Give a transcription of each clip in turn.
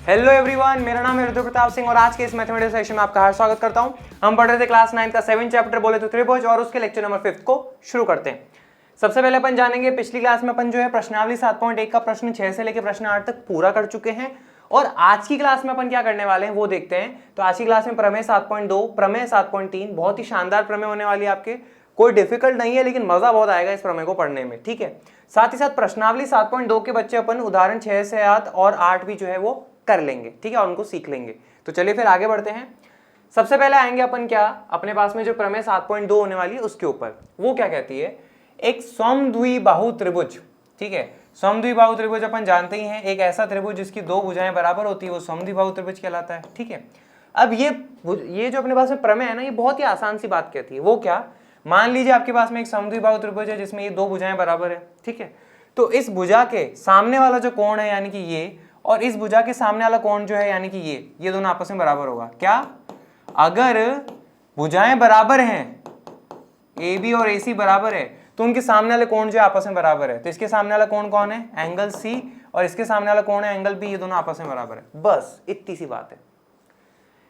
Hello everyone, मेरा नाम है रुद्र प्रताप सिंह और आज के इस मैथमेटिक्स सेक्शन में आपका हार्दिक स्वागत करता हूं। हम पढ़ रहे थे क्लास 9 का 7 चैप्टर बोले तो त्रिभुज और उसके लेक्चर नंबर 5 को शुरू करते हैं। सबसे पहले अपन जानेंगे, पिछली क्लास में अपन जो है प्रश्नावली 7.1 का प्रश्न 6 से लेकर प्रश्न 8 तक पूरा कर चुके हैं और आज की क्लास में अपन क्या करने वाले हैं वो देखते हैं। तो आज की क्लास में प्रमेय 7.2, प्रमेय 7.3 बहुत ही शानदार प्रमेय होने वाली है आपके। कोई डिफिकल्ट नहीं है लेकिन मजा बहुत आएगा इस प्रमेय को पढ़ने में, ठीक है। साथ ही साथ प्रश्नावली 7.2 के बच्चे अपन उदाहरण 6 से 7 और 8 भी जो है वो कर लेंगे, ठीक है, और उनको सीख लेंगे। तो चलिए फिर आगे बढ़ते हैं। सबसे पहले आएंगे अपन क्या, अपने पास में जो प्रमेय 7.2 होने वाली है उसके ऊपर। वो क्या कहती है, एक समद्विबाहु त्रिभुज, ठीक है। समद्विबाहु त्रिभुज अपन जानते ही हैं, एक ऐसा त्रिभुज जिसकी दो भुजाएं बराबर होती है वो समद्विबाहु त्रिभुज कहलाता है, ठीक है। अब ये जो अपने पास में प्रमेय है ना, ये बहुत ही आसान सी बात कहती है। वो क्या, मान लीजिए आपके पास में एक समद्विबाहु त्रिभुज है जिसमें ये दो भुजाएं बराबर है, ठीक है। तो इस भुजा के सामने वाला जो कोण है यानी कि ये, और इस भुजा के सामने वाला कोण जो है यानी कि ये दोनों आपस में बराबर होगा। क्या, अगर भुजाएं बराबर हैं, ए बी और ए सी बराबर है, तो उनके सामने वाले कोण जो है आपस में बराबर है। तो इसके सामने वाला कोण कौन है, एंगल सी, और इसके सामने वाला कोण है एंगल बी, ये दोनों आपस में बराबर है। बस इतनी सी बात है।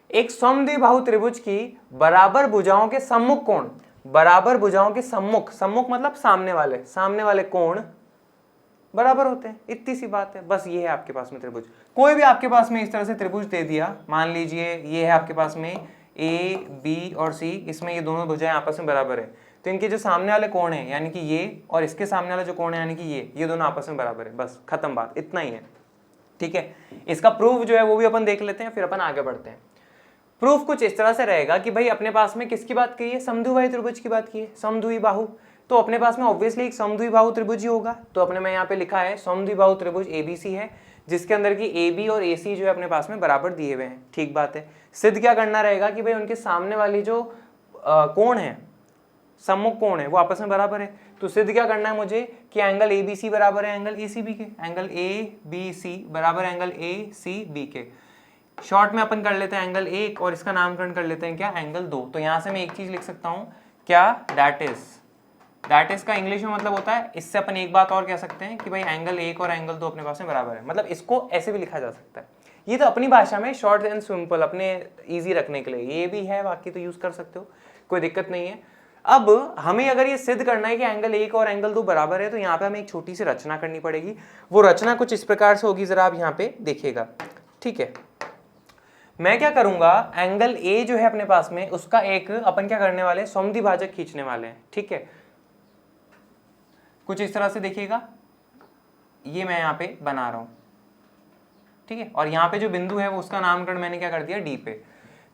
एक समद्विबाहु त्रिभुज की बराबर भुजाओं के सम्मुख कोण, बराबर भुजाओं के सम्मुख, सम्मुख मतलब सामने वाले कोण बराबर होते हैं। इतनी सी बात है, बस ये है आपके पास में त्रिभुज। कोई भी आपके पास में इस तरह से त्रिभुज दे दिया, मान लीजिए ये है आपके पास में ए बी और सी, इसमें ये दोनों भुजाएं आपस में बराबर है, तो इनके जो सामने वाले कोण है यानी कि ये, और इसके सामने वाला जो कोण है यानी कि ये दोनों आपस में बराबर है। बस खत्म बात, इतना ही है, ठीक है। इसका प्रूफ जो है वो भी अपन देख लेते हैं, फिर अपन आगे बढ़ते हैं। प्रूफ कुछ इस तरह से रहेगा कि भाई अपने पास में किसकी बात की है, समद्विबाहु त्रिभुज की बात की है, समद्विबाहु। तो अपने पास में ऑब्वियसली एक समद्विबाहु त्रिभुज ही होगा। तो अपने में यहाँ पे लिखा है समद्विबाहु त्रिभुज एबीसी है, जिसके अंदर की ए बी और ए सी जो है अपने पास में बराबर दिए हुए हैं, ठीक बात है। सिद्ध क्या करना रहेगा कि भाई उनके सामने वाली जो कोण है, सम्मुख कोण है, वो आपस में बराबर है। तो सिद्ध क्या करना है मुझे कि एंगल ए बी सी बराबर है एंगल ए सी बी के, एंगल ए बी सी बराबर एंगल ए सी बी के। शॉर्ट में अपन कर लेते हैं एंगल 1 और इसका नामकरण कर लेते हैं क्या, एंगल 2। तो यहां से मैं एक चीज लिख सकता हूं क्या, दैट इज का इंग्लिश में मतलब होता है, इससे अपन एक बात और कह सकते हैं कि भाई एंगल 1 और एंगल 2 अपने पास में बराबर है। मतलब इसको ऐसे भी लिखा जा सकता है। ये तो अपनी भाषा में शॉर्ट एंड सिंपल, अपने इजी रखने के लिए ये भी है, बाकी तो यूज कर सकते हो, कोई दिक्कत नहीं है। अब हमें अगर ये सिद्ध करना है कि एंगल 1 और एंगल 2 बराबर है, तो यहाँ पे हमें एक छोटी सी रचना करनी पड़ेगी। वो रचना कुछ इस प्रकार से होगी, जरा आप यहाँ पे देखिएगा, ठीक है। मैं क्या करूंगा, एंगल ए जो है अपने पास में, उसका एक अपन क्या करने वाले, समद्विभाजक खींचने वाले हैं, ठीक है। कुछ इस तरह से देखिएगा, ये मैं यहाँ पे बना रहा हूं, ठीक है। और यहाँ पे जो बिंदु है वो उसका नामकरण मैंने क्या कर दिया, डी पे।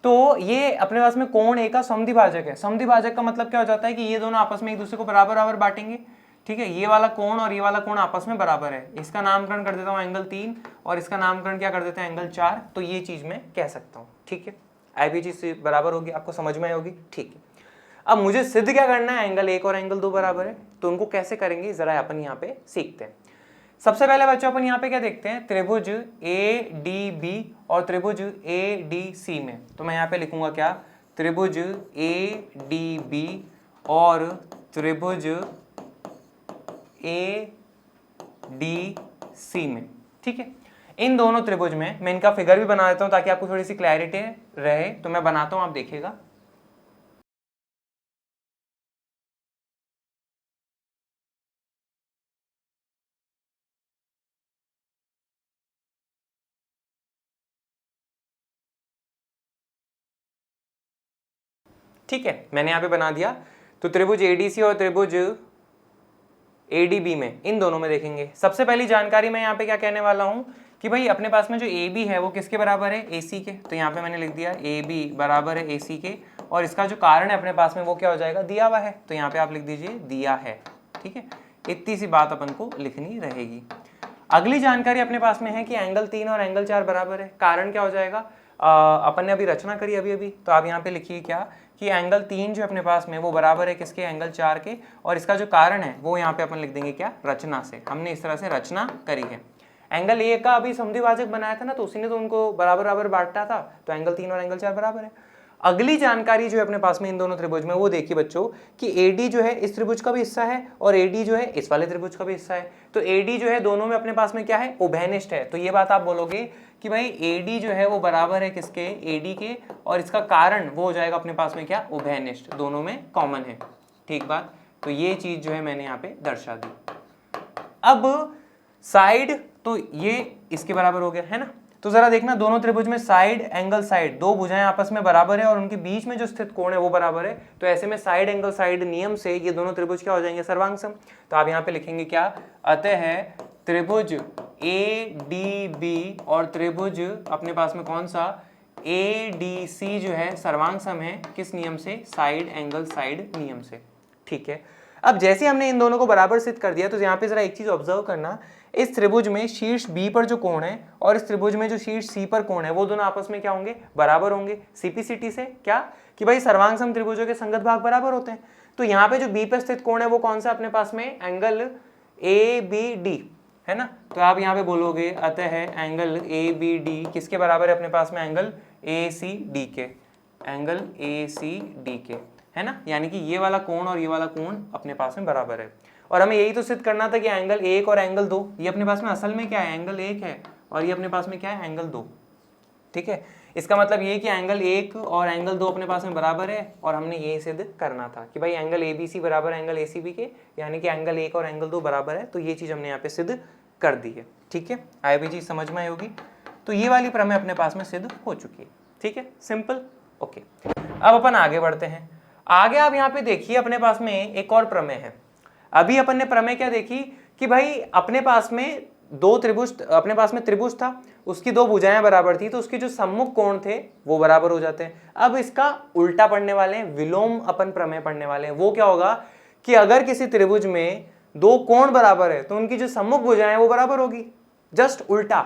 तो ये अपने पास में कोण ए का समद्विभाजक है। समद्विभाजक का मतलब क्या हो जाता है कि ये दोनों आपस में एक दूसरे को बराबर बराबर बांटेंगे, ठीक है। ये वाला कोण और ये वाला कोण आपस में बराबर है। इसका नामकरण कर देता हूं एंगल 3 और इसका नामकरण क्या कर देते हैं, एंगल 4। तो ये चीज मैं कह सकता हूं, ठीक है। आई चीज बराबर होगी, आपको समझ में आई होगी, ठीक है। अब मुझे सिद्ध क्या करना है, एंगल 1 और एंगल 2 बराबर है। तो उनको कैसे करेंगे जरा अपन यहाँ पे सीखते हैं। सबसे पहले बच्चों अपन यहाँ पे क्या देखते हैं, त्रिभुज ए डी बी और त्रिभुज ए डी सी में। तो मैं यहाँ पे लिखूंगा क्या, त्रिभुज ए डी बी और त्रिभुज ए डी सी में, ठीक है। इन दोनों त्रिभुज में मैं इनका फिगर भी बना देता हूं ताकि आपको थोड़ी सी क्लैरिटी रहे। तो मैं बनाता हूं, आप देखिएगा। ठीक है, मैंने यहां पे बना दिया। तो त्रिभुज एडीसी और त्रिभुज एडीबी में, इन दोनों में देखेंगे। सबसे पहली जानकारी मैं यहाँ पे क्या कहने वाला हूँ कि भाई अपने पास में जो ए बी है वो किसके बराबर है, ए सी के। तो यहाँ पे मैंने लिख दिया ए बी बराबर है ए सी के, और इसका जो कारण है अपने पास में वो क्या हो जाएगा, दिया हुआ है। तो यहाँ पे आप लिख दीजिए दिया है, ठीक है। इतनी सी बात अपन को लिखनी रहेगी। अगली जानकारी अपने पास में है कि एंगल 3 और एंगल 4 बराबर है। कारण क्या हो जाएगा, अपन ने अभी रचना करी अभी, तो आप यहाँ पे लिखिए क्या कि एंगल 3 जो अपने पास में वो बराबर है किसके, एंगल 4 के। और इसका जो कारण है वो यहाँ पे अपन लिख देंगे क्या, रचना से। हमने इस तरह से रचना करी है। एंगल ए का अभी समद्विभाजक बनाया था ना, तो उसी ने तो उनको बराबर बराबर बांटा था। तो एंगल 3 और एंगल 4 बराबर है। अगली जानकारी जो है अपने पास में इन दोनों त्रिभुज में, वो देखिए बच्चों कि AD जो है इस त्रिभुज का भी हिस्सा है और AD जो है इस वाले त्रिभुज का भी हिस्सा है। तो AD जो है दोनों में अपने पास में क्या है, उभयनिष्ठ है। तो ये बात आप बोलोगे कि भाई AD जो है वो बराबर है किसके, AD के, और इसका कारण वो हो जाएगा अपने पास में क्या, उभयनिष्ठ, दोनों में कॉमन है। ठीक बात, तो ये चीज जो है मैंने यहाँ पे दर्शा दी। अब साइड तो ये इसके बराबर हो गया है ना, तो जरा देखना दोनों त्रिभुज में साइड एंगल साइड, दो भुजाएं आपस में बराबर है और उनके बीच में जो स्थित कोण है वो बराबर है, तो ऐसे में साइड एंगल साइड नियम से ये दोनों त्रिभुज क्या हो जाएंगे, सर्वांग सम। तो आप यहाँ पे लिखेंगे क्या, अतः त्रिभुज ADB और त्रिभुज अपने पास में कौन सा, ADC जो है सर्वांग सम है, किस नियम से, साइड एंगल साइड नियम से। ठीक है, अब जैसे हमने इन दोनों को बराबर सिद्ध कर दिया, तो यहाँ पे जरा एक चीज ऑब्जर्व करना, इस त्रिभुज में शीर्ष B पर जो कोण है और इस त्रिभुज में जो शीर्ष C पर कोण है वो दोनों आपस में क्या होंगे, बराबर होंगे। CPCT से क्या कि भाई सर्वांग सम त्रिभुजों के संगत भाग बराबर होते हैं। तो यहाँ पे जो B पर स्थित कोण है वो कौन सा अपने पास में, एंगल ABD है ना, तो आप यहाँ पे बोलोगे अतः एंगल ABD किसके बराबर है अपने पास में, एंगल ACD के, एंगल ACD के, है ना, यानी कि ये वाला कोण और ये वाला कोण अपने पास में बराबर है। और हमें यही तो सिद्ध करना था कि एंगल 1 और एंगल 2 ये अपने पास में असल में क्या है, एंगल 1 है और ये अपने पास में क्या है, एंगल 2। ठीक है, इसका मतलब ये कि एंगल 1 और एंगल 2 अपने पास में बराबर है, और हमने ये सिद्ध करना था कि भाई एंगल ABC बराबर एंगल ACB के, यानी कि एंगल 1 और एंगल 2 बराबर है, तो ये चीज हमने यहाँ पे सिद्ध कर दी है। ठीक है, आई भी चीज समझ में आई होगी। तो ये वाली प्रमेय अपने पास में सिद्ध हो चुकी है। ठीक है, सिंपल। ओके, अब अपन आगे बढ़ते हैं। आगे आप यहाँ पे देखिए अपने पास में एक और प्रमेय है। अभी अपन ने प्रमेय क्या देखी कि भाई अपने पास में दो त्रिभुज, अपने पास में त्रिभुज था, उसकी दो भुजाएं बराबर थी, तो उसके जो सम्मुख कोण थे वो बराबर हो जाते हैं। अब इसका उल्टा पढ़ने वाले हैं, विलोम अपन प्रमेय पढ़ने वाले हैं। वो क्या होगा कि अगर किसी त्रिभुज में दो कोण बराबर है तो उनकी जो सम्मुख भुजाएं वो बराबर होगी, जस्ट उल्टा।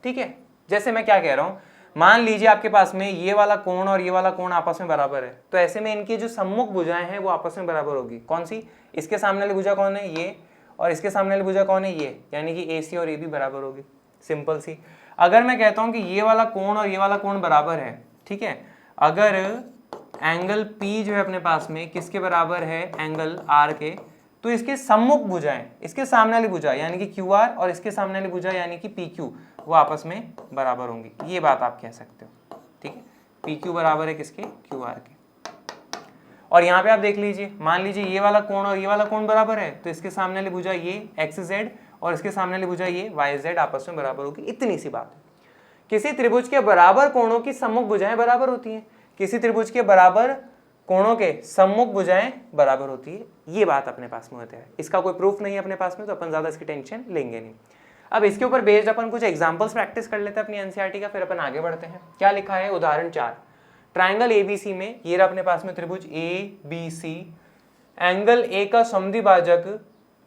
ठीक है, जैसे मैं क्या कह रहा हूं, मान लीजिए आपके पास में ये वाला कोण और ये वाला कोण आपस में बराबर है, तो ऐसे में इनकी जो सम्मुख भुजाएं हैं वो आपस में बराबर होगी। कौन सी, इसके सामने वाली भुजा कौन है, ये, और इसके सामने वाली भुजा कौन है, ये, यानी कि AC और AB बराबर होगी। सिंपल सी। अगर मैं कहता हूं कि ये वाला कोण और ये वाला कोण बराबर है, ठीक है, अगर एंगल P जो है अपने पास में किसके बराबर है, एंगल R के, तो इसके सम्मुख भुजाएं, इसके सामने वाली भुजा यानी कि QR और इसके सामने वाली भुजा यानी कि PQ वो आपस में बराबर होंगी। ये बात आप कह सकते हो। ठीक है, PQ बराबर है किसके, QR के। और यहाँ पे आप देख लीजिए, मान लीजिए ये वाला कोण और ये वाला कोण बराबर है, तो इसके सामने वाली भुजा ये XZ और इसके सामने वाली भुजा ये YZ आपस में बराबर होगी। इतनी सी बात है। किसी त्रिभुज के बराबर कोणों की सम्मुख भुजाएं बराबर होती हैं, किसी त्रिभुज के बराबर कोणों के सम्मुख भुजाएं बराबर होती है। ये बात अपने पास में होता है। इसका कोई प्रूफ नहीं है अपने पास में, तो अपन ज्यादा इसकी टेंशन लेंगे नहीं। अब इसके ऊपर बेस्ड अपन कुछ एग्जांपल्स प्रैक्टिस कर लेते हैं अपनी एनसीईआरटी का, फिर अपन आगे बढ़ते हैं। क्या लिखा है, उदाहरण 4, ट्राइंगल ABC में ये रहा अपने पास में त्रिभुज ABC, एंगल A का समद्विभाजक,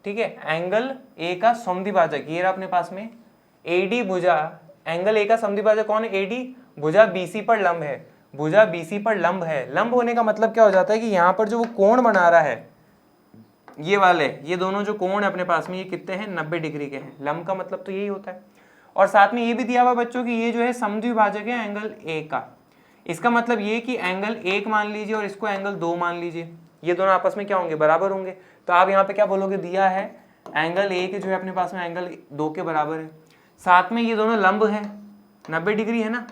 ठीक है, एंगल A का समद्विभाजक ये रहा अपने पास में, AD भुजा, एंगल A का समद्विभाजक कौन है, AD, भुजा BC पर लंब है, भुजा BC पर लंब है। लंब होने का मतलब क्या हो जाता है कि यहाँ पर जो वो कोण बना रहा है, ये वाले, ये दोनों जो कोण है अपने पास में ये कितने हैं, 90 डिग्री के हैं। लंब का मतलब तो यही होता है। और साथ में ये भी दिया हुआ बच्चों की ये जो है समद्विभाजक है एंगल A का। इसका मतलब ये कि एंगल 1 मान लीजिए और इसको एंगल 2 मान लीजिए, ये दोनों आपस में क्या होंगे, बराबर होंगे। तो आप यहाँ पे क्या बोलोगे, दिया है एंगल 1 जो है अपने पास में एंगल 2 के बराबर है, साथ में ये दोनों लंब है, 90 डिग्री है ना,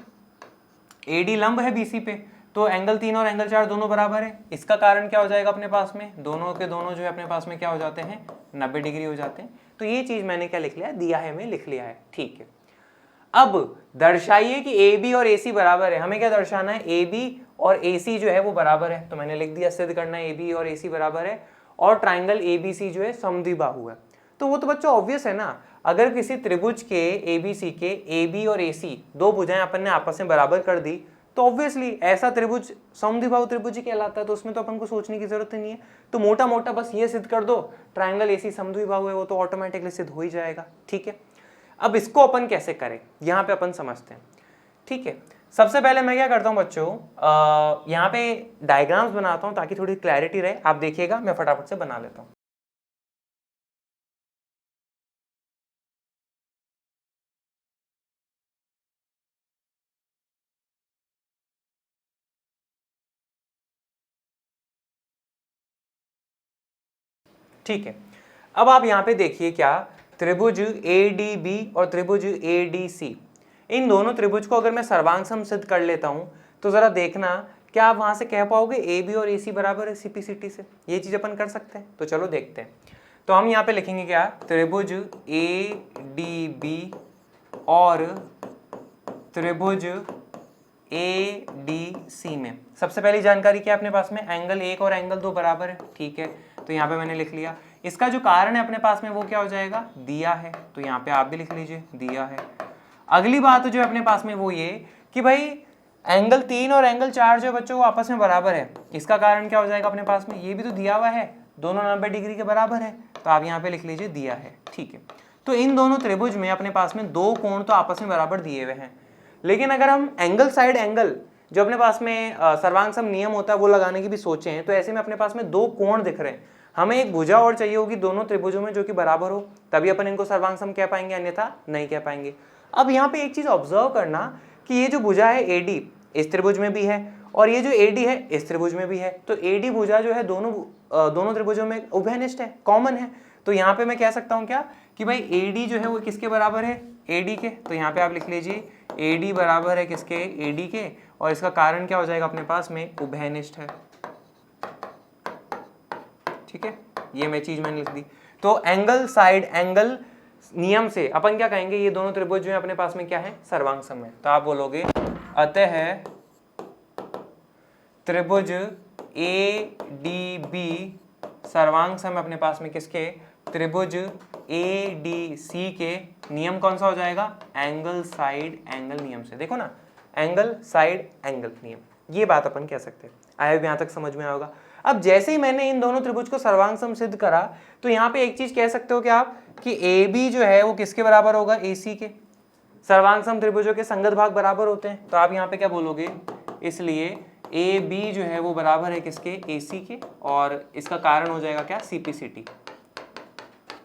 AD लंब है BC पे, तो एंगल 3 और एंगल 4 दोनों बराबर है। इसका कारण क्या हो जाएगा अपने पास में, दोनों के दोनों जो है अपने पास में क्या हो जाते हैं, 90 डिग्री हो जाते हैं। तो ये चीज मैंने क्या लिख लिया, दिया है, मैं लिख लिया है। ठीक है, अब दर्शाइए कि AB और AC बराबर है। हमें क्या दर्शाना है, AB और AC जो है वो बराबर है, तो मैंने लिख दिया सिद्ध करना है AB और AC बराबर है, और ट्राइंगल ABC जो है समद्विबाहु है। तो वो तो बच्चों ऑब्वियस है ना, अगर किसी त्रिभुज के ABC के AB और AC दो भुजाएं अपन ने आपस में बराबर कर दी, तो ऑब्वियसली ऐसा त्रिभुज समद्विबाहु त्रिभुज ही कहलाता है। तो उसमें तो अपन को सोचने की जरूरत ही नहीं है। तो मोटा मोटा बस ये सिद्ध कर दो ट्राइंगल AC समद्विबाहु है, वो तो ऑटोमेटिकली सिद्ध हो ही जाएगा। ठीक है, अब इसको अपन कैसे करें, यहाँ पे अपन समझते हैं। ठीक है, सबसे पहले मैं क्या करता हूँ बच्चों, यहाँ पे डायग्राम्स बनाता हूँ ताकि थोड़ी क्लैरिटी रहे। आप देखिएगा, मैं फटाफट से बना लेता हूँ। ठीक है, अब आप यहाँ पे देखिए क्या, त्रिभुज ADB और त्रिभुज ADC इन दोनों त्रिभुज को अगर मैं सर्वांग सम सिद्ध कर लेता हूं तो जरा देखना क्या आप वहां से कह पाओगे ए बी और ए सी बराबर है सीपीसीटी से? ये चीज अपन कर सकते हैं, तो चलो देखते हैं। तो हम यहाँ पे लिखेंगे क्या, त्रिभुज ए डी बी और त्रिभुज ए डी सी में सबसे पहली जानकारी क्या है अपने पास में, एंगल 1 और एंगल 2 बराबर है, ठीक है। तो यहाँ पे मैंने लिख लिया। इसका जो कारण है अपने पास में वो क्या हो जाएगा, दिया है, तो यहाँ पे आप भी लिख लीजिए दिया है। अगली बात जो है अपने पास में वो ये कि भाई एंगल 3 और एंगल 4 जो बच्चों वो आपस में बराबर है, इसका कारण क्या हो जाएगा अपने पास में, ये भी तो दिया हुआ है, दोनों 90 डिग्री के बराबर है, तो आप यहाँ पे लिख लीजिए दिया है, ठीक है। तो इन दोनों त्रिभुज में अपने पास में दो कोण तो आपस में बराबर दिए हुए हैं, लेकिन अगर हम एंगल साइड एंगल जो अपने पास में सर्वांग सम नियम होता है वो लगाने की भी सोचे हैं, तो ऐसे में अपने पास में दो कोण दिख रहे हैं, हमें एक भुजा और चाहिए होगी दोनों त्रिभुजों में जो कि बराबर हो, तभी अपन इनको सर्वांग सम कह पाएंगे, अन्यथा नहीं कह पाएंगे। अब यहाँ पे एक चीज ऑब्जर्व करना कि ये जो भुजा है एडी इस त्रिभुज में भी है और ये जो एडी है इस त्रिभुज में भी है, तो एडी भुजा जो है दोनों त्रिभुजों में उभयनिष्ठ है, कॉमन है। तो यहाँ पे मैं कह सकता हूँ क्या कि भाई एडी जो है वो किसके बराबर है, एडी के, तो यहाँ पे आप लिख लीजिए एडी बराबर है किसके, एडी के, और इसका कारण क्या हो जाएगा अपने पास में, उभयनिष्ठ है, ठीक है। ये मैं चीज मैंने लिख दी। तो एंगल साइड एंगल नियम से अपन क्या कहेंगे, ये दोनों त्रिभुज जो है अपने पास में क्या है, सर्वांग सम है, तो आप बोलोगे अतः त्रिभुज ए डी बी सर्वांग सम अपने पास में किसके, त्रिभुज ए डी सी के नियम कौन सा हो जाएगा, एंगल साइड एंगल नियम से। देखो ना, एंगल साइड एंगल नियम, ये बात अपन कह सकते हैं। आई होप यहाँ तक समझ में आएगा। अब जैसे ही मैंने इन दोनों त्रिभुज को सर्वांग सम सिद्ध करा, तो यहाँ पे एक चीज कह सकते हो कि आप कि ए बी जो है वो किसके बराबर होगा, ए सी के। सर्वांग सम त्रिभुजों के संगत भाग बराबर होते हैं, तो आप यहाँ पे क्या बोलोगे, इसलिए ए बी जो है वो बराबर है किसके, ए सी के, और इसका कारण हो जाएगा क्या, सीपीसीटी।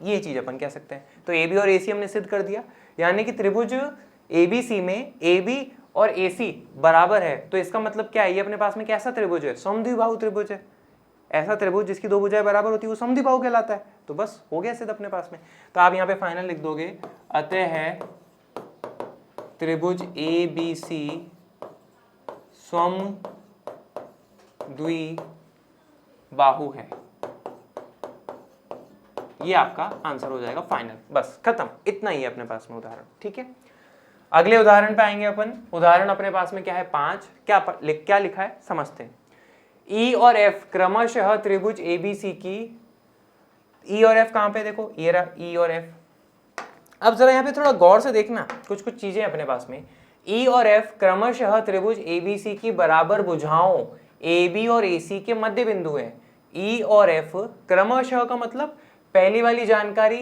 ये चीज अपन कह सकते हैं। तो ए बी और ए सी हमने सिद्ध कर दिया, यानी कि त्रिभुज ए बी सी में ए बी और ए सी बराबर है, तो इसका मतलब क्या है, ये अपने पास में कैसा त्रिभुज है, समद्विबाहु त्रिभुज है। ऐसा त्रिभुज जिसकी दो भुजाएं बराबर होती है वो समद्विबाहु कहलाता है। तो बस हो गया सिद्ध अपने पास में। तो आप यहाँ पे फाइनल लिख दोगे अतः त्रिभुज ए बी सी समद्विबाहु है। ये आपका आंसर हो जाएगा फाइनल, बस खत्म, इतना ही है अपने पास में उदाहरण, ठीक है। अगले उदाहरण पे आएंगे अपन। उदाहरण अपने पास में क्या है, 5। क्या लिखा है समझते हैं। E और F क्रमशः त्रिभुज ABC की, E और F कहां पे, देखो ये रहा E और F। अब जरा यहाँ पे थोड़ा गौर से देखना, कुछ चीजें अपने पास में। E और F क्रमशः त्रिभुज ABC की बराबर भुजाओं AB और AC के मध्य बिंदु है। E और F क्रमशः का मतलब पहली वाली जानकारी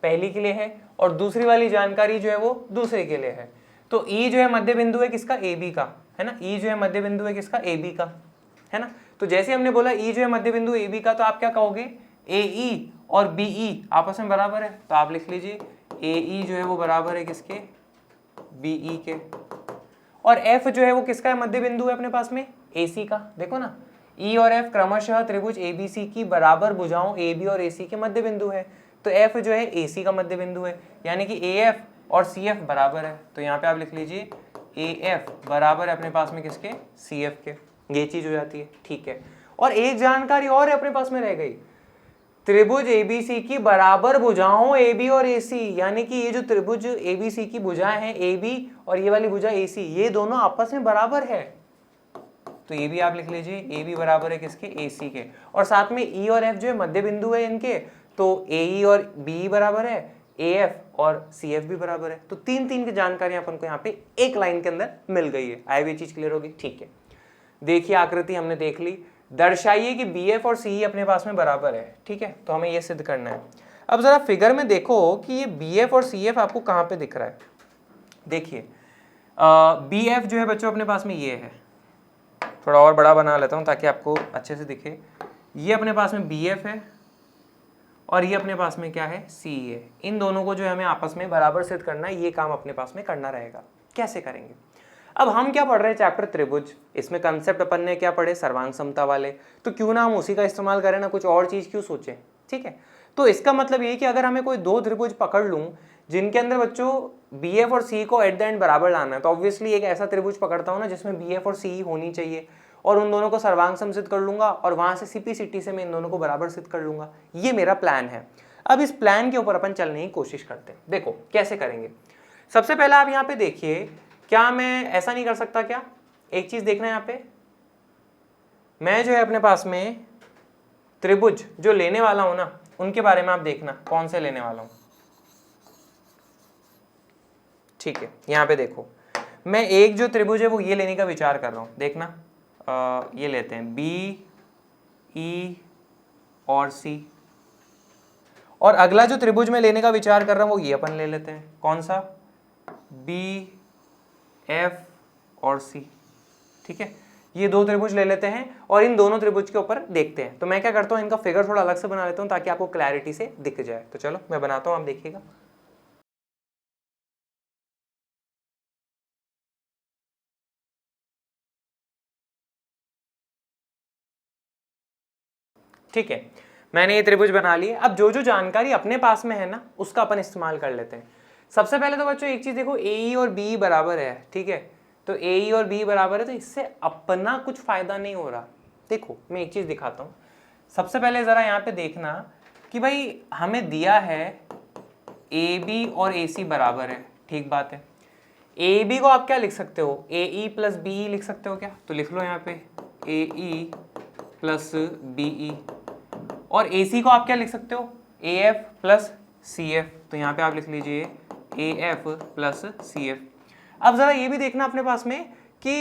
पहली के लिए है और दूसरी वाली जानकारी जो है वो दूसरे के लिए है। तो E जो है मध्य बिंदु है किसका, AB का, है ना। E जो है मध्य बिंदु है किसका, AB का, है ना। तो जैसे हमने बोला E जो है मध्य बिंदु AB का, तो आप क्या कहोगे, AE और BE आपस में बराबर है, तो आप लिख लीजिए AE जो है वो बराबर है किसके, BE के। और F जो है वो किसका है, मध्य बिंदु है अपने पास में AC का। देखो ना, E और F क्रमशः त्रिभुज ABC की बराबर भुजाओं AB और AC के मध्य बिंदु है, तो F जो है AC का मध्य बिंदु है, यानी कि AF और CF बराबर है। तो यहाँ पे आप लिख लीजिए AF बराबर है अपने पास में किसके, CF के। ये चीज हो जाती है, ठीक है। और एक जानकारी और है अपने पास में रह गई, त्रिभुज ABC की बराबर भुजाओं AB और AC, यानी कि ये जो त्रिभुज ABC की भुजाएं हैं AB और ये वाली भुजा AC, ये दोनों आपस में बराबर है। तो ये भी आप लिख लीजिए AB बराबर है किसके, AC के। और साथ में E और F जो है मध्य बिंदु है इनके, तो AE और BE बराबर है, AF और CF भी बराबर है। तो तीन की जानकारी अपन को यहाँ पे एक लाइन के अंदर मिल गई है। आई ये चीज क्लियर होगी, ठीक है। देखिए आकृति हमने देख ली, दर्शाइए कि BF और CE अपने पास में बराबर है, ठीक है। तो हमें ये सिद्ध करना है। अब जरा फिगर में देखो कि ये BF और CF आपको कहाँ पे दिख रहा है। देखिए BF जो है बच्चों अपने पास में ये है, थोड़ा और बड़ा बना लेता हूँ ताकि आपको अच्छे से दिखे। ये अपने पास में BF है और ये अपने पास में क्या है, CE है। इन दोनों को जो है हमें आपस में बराबर सिद्ध करना है, ये काम अपने पास में करना रहेगा। कैसे करेंगे, अब हम क्या पढ़ रहे हैं, चैप्टर त्रिभुज। इसमें कंसेप्ट अपन ने क्या पढ़े, सर्वांग समता वाले, तो क्यों ना हम उसी का इस्तेमाल करें ना, कुछ और चीज क्यों सोचें, ठीक है। तो इसका मतलब ये कि अगर हमें कोई दो त्रिभुज पकड़ लूं जिनके अंदर बच्चों बी एफ और सी को एट द एंड बराबर लाना है, तो ऑब्वियसली एक ऐसा त्रिभुज पकड़ता हूँ ना जिसमें बी एफ और सी होनी चाहिए, और उन दोनों को सर्वांग सम सिद्ध कर लूंगा, और वहां से सीपी से मैं इन दोनों को बराबर सिद्ध कर लूंगा। ये मेरा प्लान है। अब इस प्लान के ऊपर अपन चलने की कोशिश करते हैं। देखो कैसे करेंगे। सबसे पहले आप यहाँ पे देखिए, क्या मैं ऐसा नहीं कर सकता क्या? एक चीज देखना है यहाँ पे, मैं जो है अपने पास में त्रिभुज जो लेने वाला हूं ना, उनके बारे में आप देखना कौन से लेने वाला हूं। ठीक है, यहां पे देखो, मैं एक जो त्रिभुज है वो ये लेने का विचार कर रहा हूं। देखना, ये लेते हैं बी ई और सी, और अगला जो त्रिभुज मैं लेने का विचार कर रहा हूं वो ये अपन ले लेते हैं। कौन सा? बी एफ और सी। ठीक है, ये दो त्रिभुज ले लेते हैं और इन दोनों त्रिभुज के ऊपर देखते हैं। तो मैं क्या करता हूं, इनका फिगर थोड़ा अलग से बना लेता हूं ताकि आपको क्लैरिटी से दिख जाए। तो चलो मैं बनाता हूं, आप देखिएगा। ठीक है, मैंने ये त्रिभुज बना लिए। अब जो जो जानकारी अपने पास में है ना, उसका अपन इस्तेमाल कर लेते हैं। सबसे पहले तो बच्चों एक चीज देखो, ए और बी बराबर है। ठीक है, तो ए और बी बराबर है, तो इससे अपना कुछ फायदा नहीं हो रहा। देखो मैं एक चीज दिखाता हूं। सबसे पहले जरा यहाँ पे देखना कि भाई हमें दिया है ए बी और ए सी बराबर है। ठीक बात है। ए बी को आप क्या लिख सकते हो? ए ई प्लस बी ई लिख सकते हो क्या? तो लिख लो यहाँ पे ए ई प्लस बी ई। और ए सी को आप क्या लिख सकते हो? A F plus C F. तो यहाँ पे आप लिख लीजिए A F plus C F. अब जरा ये भी देखना अपने पास में कि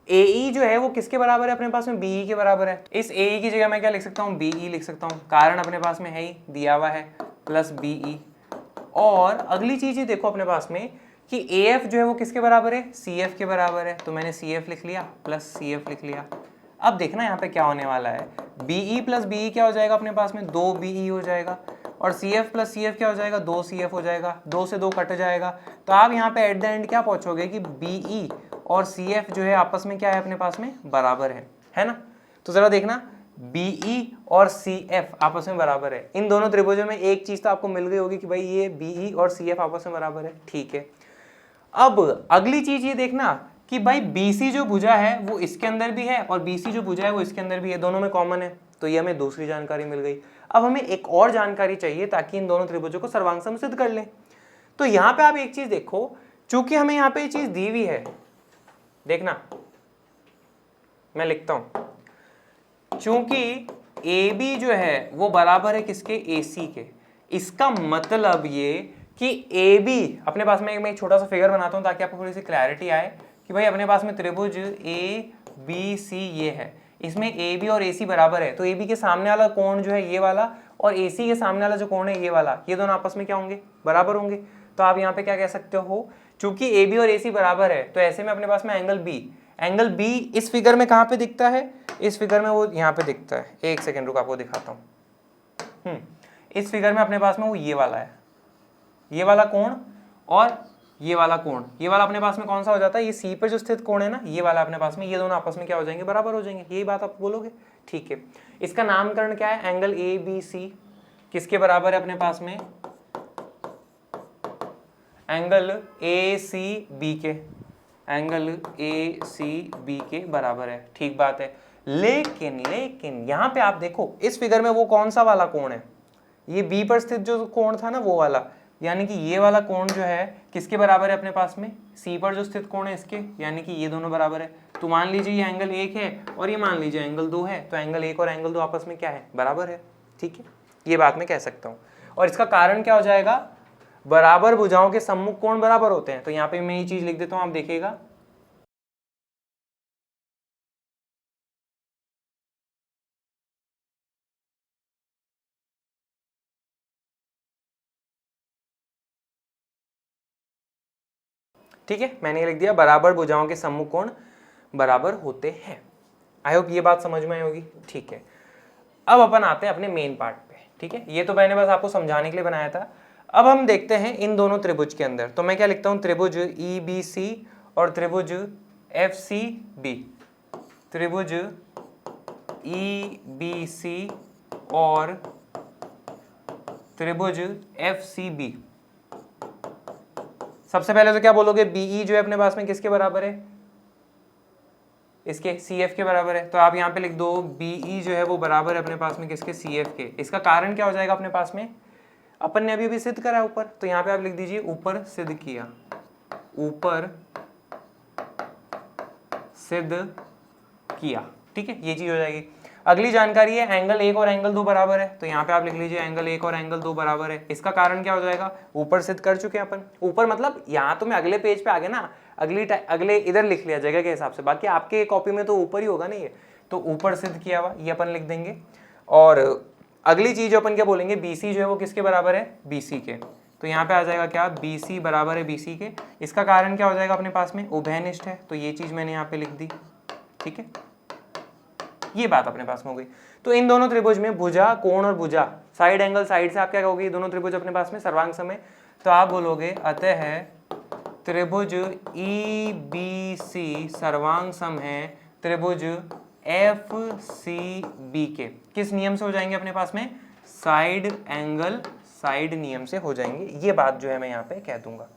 ए ई जो है वो किसके बराबर है अपने पास में? बी ई के बराबर है। इस ए ई की जगह मैं क्या लिख सकता हूँ? बी ई लिख सकता हूँ, कारण अपने पास में है ही, दिया हुआ है, प्लस बी ई। और अगली चीज ये देखो अपने पास में कि ए एफ जो है वो किसके बराबर है? सी एफ के बराबर है। तो मैंने सी एफ लिख लिया प्लस सी एफ लिख लिया। अब देखना यहाँ पे क्या होने वाला है, B E plus B E क्या हो जाएगा अपने पास में? 2 बी ई हो जाएगा, और C F plus C F क्या हो जाएगा? 2 सी एफ हो जाएगा। 2 से 2 कट जाएगा, तो आप यहाँ पे एट द एंड क्या पहुंचोगे कि बी ई और सी एफ जो है आपस में क्या है अपने पास में? बराबर है ना? तो जरा देखना, बी ई और सी एफ आपस में बराबर है। इन दोनों त्रिभुजों में एक चीज तो आपको मिल गई होगी कि भाई ये बी ई और सी एफ आपस में बराबर है। ठीक है, अब अगली चीज ये देखना कि भाई BC जो भुजा है वो इसके अंदर भी है और BC जो भुजा है वो इसके अंदर भी है, दोनों में कॉमन है। तो ये हमें दूसरी जानकारी मिल गई। अब हमें एक और जानकारी चाहिए ताकि इन दोनों त्रिभुजों को सर्वांग सम सिद्ध कर लें। तो यहाँ पे आप एक चीज देखो, चूंकि हमें यहाँ पे ये चीज दी हुई है, देखना मैं लिखता हूं, चूंकि AB जो है वो बराबर है किसके? AC के। इसका मतलब ये कि AB अपने पास में, मैं एक छोटा सा फिगर बनाता हूं ताकि आपको थोड़ी सी क्लैरिटी आए कि भाई अपने पास में त्रिभुज ABC ये है, इसमें AB और AC बराबर है। तो AB के सामने वाला कोण जो है ये वाला, और AC के सामने वाला जो कोण है ये वाला, ये दोनों आपस में क्या होंगे? बराबर होंगे। तो आप यहाँ पे क्या कह सकते हो, चूंकि AB और AC बराबर है तो ऐसे में अपने पास में एंगल B इस फिगर में कहाँ पे दिखता है? इस फिगर में वो यहाँ पे दिखता है। एक सेकेंड रुक, आपको दिखाता हूँ। इस फिगर में अपने पास में वो ये वाला है, ये वाला कोण और ये वाला कोण। ये वाला अपने पास में कौन सा हो जाता है? ये सी पर जो स्थित कोण है ना, ये वाला अपने पास में, ये दोनों आपस में क्या हो जाएंगे? बराबर हो जाएंगे। यही बात आप बोलोगे? ठीक है, इसका नामकरण क्या है? एंगल ABC किसके बराबर है अपने पास में? एंगल ACB के, एंगल ACB के बराबर है। ठीक बात है। लेकिन यहां पे आप देखो, इस फिगर में वो कौन सा वाला कोण है? ये B पर स्थित जो कोण था ना वो वाला, यानी कि ये वाला कोण जो है किसके बराबर है अपने पास में? C पर जो स्थित कोण है इसके, यानी कि ये दोनों बराबर है। तो मान लीजिए ये एंगल 1 है और ये मान लीजिए एंगल 2 है, तो एंगल 1 और एंगल 2 आपस में क्या है? बराबर है। ठीक है, ये बात मैं कह सकता हूँ। और इसका कारण क्या हो जाएगा? बराबर भुजाओं के सम्मुख कोण बराबर होते हैं। तो यहाँ पे मैं ये चीज लिख देता हूँ, आप देखिएगा। ठीक है, मैंने ये लिख दिया, बराबर भुजाओं के सम्मुख कोण बराबर होते हैं। आई होप ये बात समझ में आई होगी। ठीक है, अब अपन आते हैं अपने मेन पार्ट पे। ठीक है, ये तो मैंने बस आपको समझाने के लिए बनाया था। अब हम देखते हैं इन दोनों त्रिभुज के अंदर। तो मैं क्या लिखता हूं? त्रिभुज EBC और त्रिभुज FCB। त्रिभुज EBC और त्रिभुज FCB। सबसे पहले तो क्या बोलोगे, बीई जो है अपने पास में किसके बराबर है, इसके CF के बराबर है। तो आप यहाँ पे लिख दो बीई जो है वो बराबर है अपने पास में किसके, CF के। इसका कारण क्या हो जाएगा अपने पास में, अपन ने अभी सिद्ध करा ऊपर, तो यहाँ पे आप लिख दीजिए ऊपर सिद्ध किया, ऊपर सिद्ध किया, ठीक है, ये चीज हो जाएगी। अगली जानकारी है एंगल 1 और एंगल 2 बराबर है, तो यहाँ पे आप लिख लीजिए एंगल 1 और एंगल 2 बराबर है। इसका कारण क्या हो जाएगा, ऊपर सिद्ध कर चुके हैं अपन, ऊपर मतलब यहाँ तो मैं अगले पेज पे आ गया ना, अगले इधर लिख लिया जगह के हिसाब से, बाकी आपके कॉपी में तो ऊपर ही होगा नहीं है, तो ऊपर सिद्ध किया हुआ ये अपन लिख देंगे। और अगली चीज अपन क्या बोलेंगे, BC जो है वो किसके बराबर है, BC के। तो यहाँ पे आ जाएगा क्या, BC बराबर है BC के। इसका कारण क्या हो जाएगा अपने पास में, उभयनिष्ठ है, तो ये चीज मैंने यहाँ पे लिख दी, ठीक है, ये बात अपने पास में हो गई। तो इन दोनों त्रिभुज में भुजा, कोण और भुजा, साइड एंगल, साइड से आप क्या कहोगे, दोनों त्रिभुज अपने पास में सर्वांग सम है, तो आप बोलोगे अतः त्रिभुज EBC सर्वांग सम है त्रिभुज FCB के। किस नियम से हो जाएंगे अपने पास में, साइड एंगल साइड नियम से हो जाएंगे। ये बात जो है मैं यहाँ पे कह दूंगा,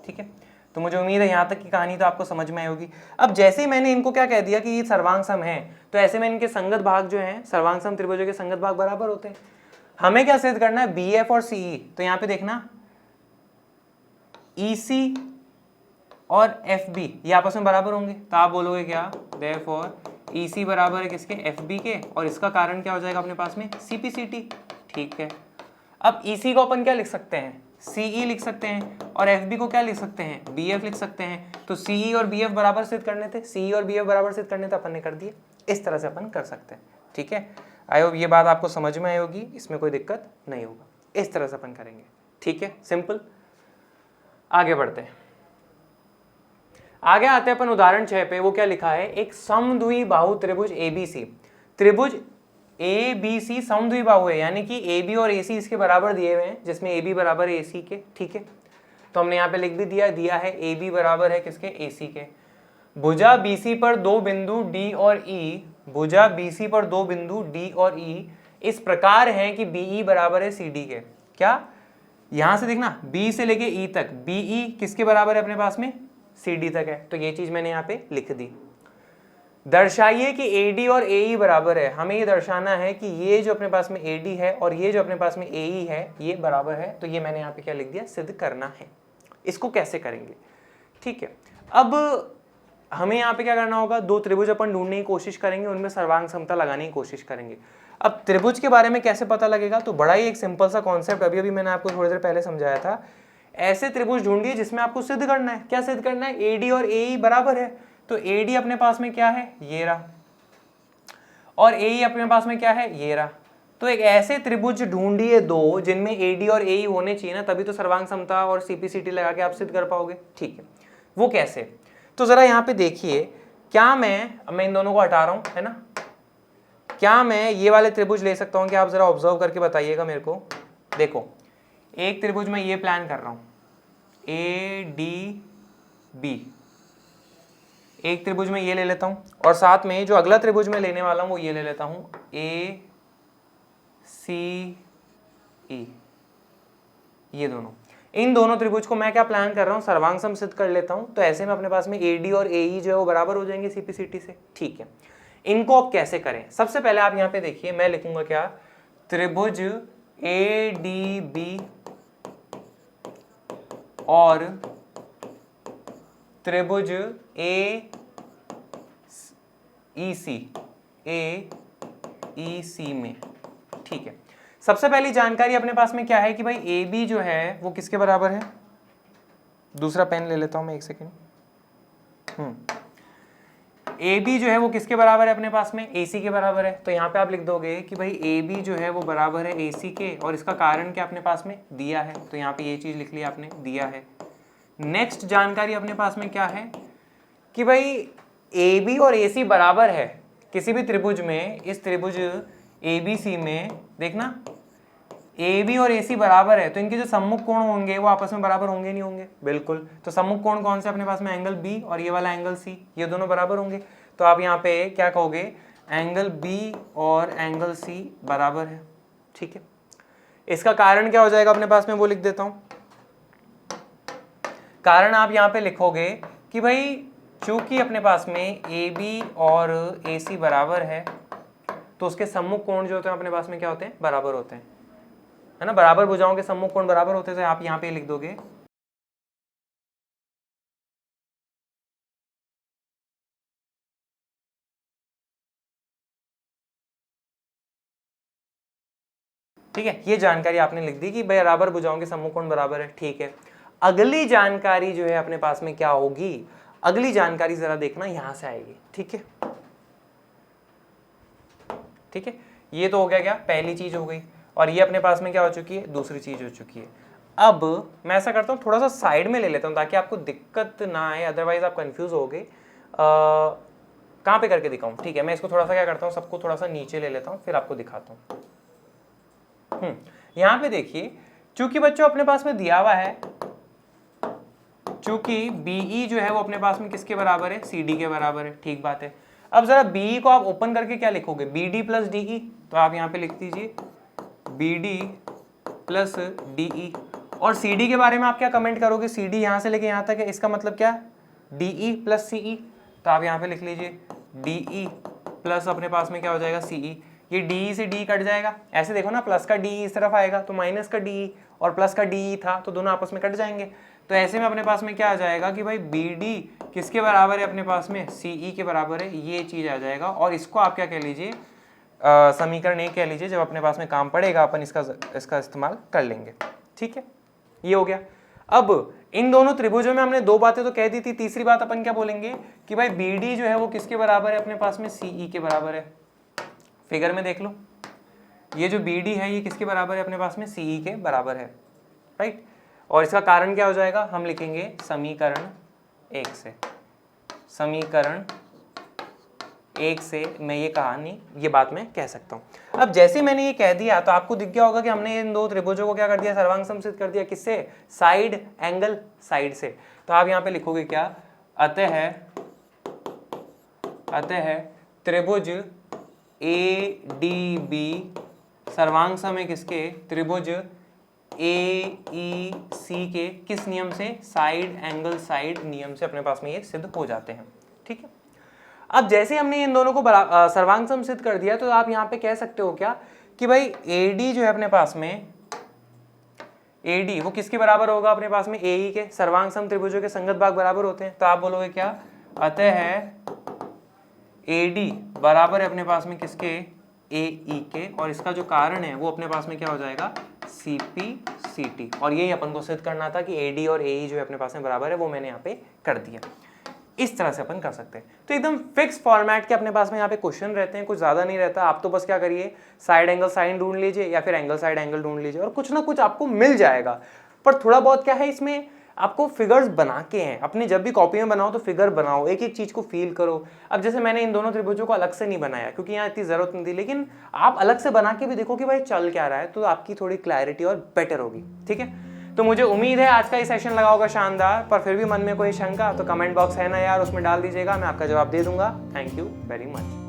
ठीक है। तो मुझे उम्मीद है यहाँ तक की कहानी तो आपको समझ में आई होगी। अब जैसे ही मैंने इनको क्या कह दिया कि ये सर्वांग सम है, तो ऐसे में इनके संगत भाग जो हैं, सर्वांग सम त्रिभुजों के संगत भाग बराबर होते हैं। हमें क्या सिद्ध करना है, BF और CE। तो यहाँ पे देखना EC और FB ये आपस में बराबर होंगे, तो आप बोलोगे क्या, देयरफॉर EC बराबर है किसके, FB के, और इसका कारण क्या हो जाएगा अपने पास में, CPCT, ठीक है। अब EC को अपन क्या लिख सकते हैं, CE लिख सकते हैं, और FB को क्या लिख सकते हैं, BF लिख सकते हैं। तो CE और BF बराबर सिद्ध करने थे, CE और BF बराबर सिद्ध करने थे, अपन ने कर दिए। इस तरह से अपन कर सकते हैं, ठीक है। आई होप ये बात आपको समझ में आई होगी, इसमें कोई दिक्कत नहीं होगा, इस तरह से अपन करेंगे, ठीक है, सिंपल। आगे बढ़ते हैं, आगे आते हैं अपन उदाहरण 6 पे। वो क्या लिखा है, एक समद्विबाहु त्रिभुज ABC, त्रिभुज ABC समद्विबाहु है, यानी कि AB और AC इसके बराबर दिए हुए हैं, जिसमें AB बराबर है AC के, ठीक है। तो हमने यहाँ पे लिख भी दिया है AB बराबर है किसके, AC के। भुजा BC पर दो बिंदु D और E, भुजा BC पर दो बिंदु D और E इस प्रकार है कि BE बराबर है CD के। क्या, यहां से देखना B से लेके E तक, BE किसके बराबर है अपने पास में, CD तक है, तो ये चीज मैंने यहाँ पे लिख दी। दर्शाइए कि AD और AE बराबर है। हमें ये दर्शाना है कि ये जो अपने पास में AD है और ये जो अपने पास में AE है ये बराबर है, तो ये मैंने यहाँ पे क्या लिख दिया, सिद्ध करना है। इसको कैसे करेंगे, ठीक है। अब हमें यहाँ पे क्या करना होगा, दो त्रिभुज अपन ढूंढने की कोशिश करेंगे, उनमें सर्वांग समता लगाने की कोशिश करेंगे। अब त्रिभुज के बारे में कैसे पता लगेगा, तो बड़ा ही एक सिंपल सा कॉन्सेप्ट अभी मैंने आपको थोड़ी देर पहले समझाया था। ऐसे त्रिभुज ढूंढिए जिसमें आपको सिद्ध करना है, क्या सिद्ध करना है, AD और AE बराबर है। तो AD अपने पास में क्या है, ये रहा, और AE अपने पास में क्या है, ये रहा। तो एक ऐसे त्रिभुज ढूंढिए दो जिनमें AD और AE होने चाहिए ना, तभी तो सर्वांग समता और CPCT लगा के आप सिद्ध कर पाओगे, ठीक है। वो कैसे, तो जरा यहाँ पे देखिए, क्या मैं इन दोनों को हटा रहा हूं, है ना, क्या मैं ये वाले त्रिभुज ले सकता हूं, कि आप जरा ऑब्जर्व करके बताइएगा मेरे को। देखो, एक त्रिभुज में ये प्लान कर रहा हूं ADB, एक त्रिभुज में ये ले लेता हूं, और साथ में जो अगला त्रिभुज में लेने वाला हूं वो ये ले लेता हूं ACE। ये दोनों, इन दोनों त्रिभुज को मैं क्या प्लान कर रहा हूं, सर्वांग सम सिद्ध कर लेता हूं। तो ऐसे में अपने पास में AD और AE जो है वो बराबर हो जाएंगे CPCT से, ठीक है। इनको अब कैसे करें, सबसे पहले आप यहाँ पे देखिए, मैं लिखूंगा क्या, त्रिभुज ADB और त्रिभुज AEC में, ठीक है। सबसे पहली जानकारी अपने पास में क्या है कि भाई AB जो है वो किसके बराबर है, दूसरा पेन ले लेता हूं मैं, एक सेकेंड। AB जो है वो किसके बराबर है अपने पास में, AC के बराबर है। तो यहाँ पे आप लिख दोगे कि भाई AB जो है वो बराबर है AC के, और इसका कारण क्या अपने पास में दिया है, तो यहाँ पे ये चीज लिख ली आपने, दिया है। नेक्स्ट जानकारी अपने पास में क्या है कि भाई AB और AC बराबर है किसी भी त्रिभुज में, इस त्रिभुज ABC में देखना AB और AC बराबर है, तो इनके जो सम्मुख कोण होंगे वो आपस में बराबर होंगे नहीं होंगे, बिल्कुल। तो सम्मुख कोण कौन से अपने पास में, एंगल B और ये वाला एंगल C, ये दोनों बराबर होंगे। तो आप यहाँ पे क्या कहोगे, एंगल B और एंगल C बराबर है, ठीक है। इसका कारण क्या हो जाएगा अपने पास में, वो लिख देता हूं, कारण आप यहाँ पे लिखोगे कि भाई चूंकि अपने पास में ए बी और ए सी बराबर है तो उसके सम्मुख कोण जो होते हैं अपने पास में क्या होते हैं, बराबर होते हैं, है ना। बराबर भुजाओं के सम्मुख कोण बराबर होते हैं, तो आप यहाँ पे लिख दोगे ठीक है। ये जानकारी आपने लिख दी कि बराबर भुजाओं के सम्मुख कोण बराबर है, ठीक है। अगली जानकारी जो है अपने पास में क्या होगी, अगली जानकारी जरा देखना यहां से आएगी, ठीक है। ठीक है, ये तो हो गया क्या, पहली चीज हो गई। और ये अपने पास में क्या हो चुकी है, दूसरी चीज हो चुकी है। अब मैं ऐसा करता हूँ थोड़ा सा साइड में ले लेता हूँ ताकि आपको दिक्कत ना आए, अदरवाइज आप कंफ्यूज होगे। कहाँ पे करके दिखाऊँ, ठीक है। मैं इसको थोड़ा सा क्या करता हूँ, सबको थोड़ा सा नीचे ले लेता हूँ, फिर आपको दिखाता हूँ। यहाँ पे देखिए, चूंकि बच्चों अपने पास में दिया हुआ है, चूंकि BE जो है वो अपने पास में किसके बराबर है, CD के बराबर है, ठीक बात है। अब जरा BE को आप ओपन करके क्या लिखोगे, BD प्लस DE, तो आप यहाँ पे लिख दीजिए BD प्लस DE। और CD के बारे में आप क्या कमेंट करोगे, CD यहाँ से लेके यहाँ तक है, इसका मतलब क्या, DE प्लस CE, तो आप यहाँ पे लिख लीजिए DE प्लस अपने पास में क्या हो जाएगा CE। ये DE से DE कट जाएगा, ऐसे देखो ना, प्लस का DE इस तरफ आएगा तो माइनस का DE, और प्लस का DE था तो दोनों आपस में कट जाएंगे। तो ऐसे में अपने पास में क्या आ जाएगा कि भाई BD किसके बराबर है, अपने पास में CE के बराबर है, ये चीज आ जाएगा। और इसको आप क्या कह लीजिए, समीकरण 1 कह लीजिए। जब अपने पास में काम पड़ेगा अपन इसका इस्तेमाल कर लेंगे, ठीक है। ये हो गया। अब इन दोनों त्रिभुजों में हमने दो बातें तो कह दी थी, तीसरी बात अपन क्या बोलेंगे कि भाई BD जो है वो किसके बराबर है, अपने पास में CE के बराबर है। फिगर में देख लो, ये जो BD है ये किसके बराबर है, अपने पास में CE के बराबर है, राइट। और इसका कारण क्या हो जाएगा, हम लिखेंगे समीकरण 1 से। समीकरण 1 से मैं ये कहानी, ये बात मैं कह सकता हूं। अब जैसे मैंने ये कह दिया तो आपको दिख गया होगा कि हमने इन दो त्रिभुजों को क्या कर दिया, सर्वांग समसिद्ध कर दिया। किससे, साइड एंगल साइड से। तो आप यहां पे लिखोगे क्या, अतः त्रिभुज ADB सर्वांग सम है किसके, त्रिभुज AEC के किस नियम से, साइड एंगल साइड नियम से अपने पास में ये सिद्ध हो जाते हैं, ठीक है। अब जैसे हमने इन दोनों को सर्वांग सम सिद्ध कर दिया तो आप यहाँ पे कह सकते हो क्या कि भाई AD जो है अपने पास में, AD वो किसके बराबर होगा, अपने पास में AE के। सर्वांग सम त्रिभुजों के संगत भाग बराबर होते हैं, तो आप बोलोगे क्या, अतः AD बराबर है अपने पास में किसके, AE के। और इसका जो कारण है वो अपने पास में क्या हो जाएगा, CP/CT। और यही अपन को सिद्ध करना था कि AD और AE जो है अपने पास में बराबर है, वो मैंने यहाँ पे कर दिया। इस तरह से अपन कर सकते हैं। तो एकदम फिक्स फॉर्मेट के अपने पास में यहाँ पे क्वेश्चन रहते हैं, कुछ ज्यादा नहीं रहता। आप तो बस क्या करिए, साइड एंगल साइन ढूंढ लीजिए या फिर एंगल साइड एंगल ढूंढ लीजिए और कुछ ना कुछ आपको मिल जाएगा। पर थोड़ा बहुत क्या है, इसमें आपको फिगर्स बना के हैं, अपने जब भी कॉपी में बनाओ तो फिगर बनाओ, एक एक चीज को फील करो। अब जैसे मैंने इन दोनों त्रिभुजों को अलग से नहीं बनाया क्योंकि यहाँ इतनी जरूरत नहीं थी, लेकिन आप अलग से बना के भी देखो कि भाई चल क्या रहा है, तो आपकी थोड़ी क्लैरिटी और बेटर होगी, ठीक है। तो मुझे उम्मीद है आज का ये सेशन लगा होगा शानदार। पर फिर भी मन में कोई शंका तो कमेंट बॉक्स है ना यार, उसमें डाल दीजिएगा, मैं आपका जवाब दे दूंगा। Thank you very much.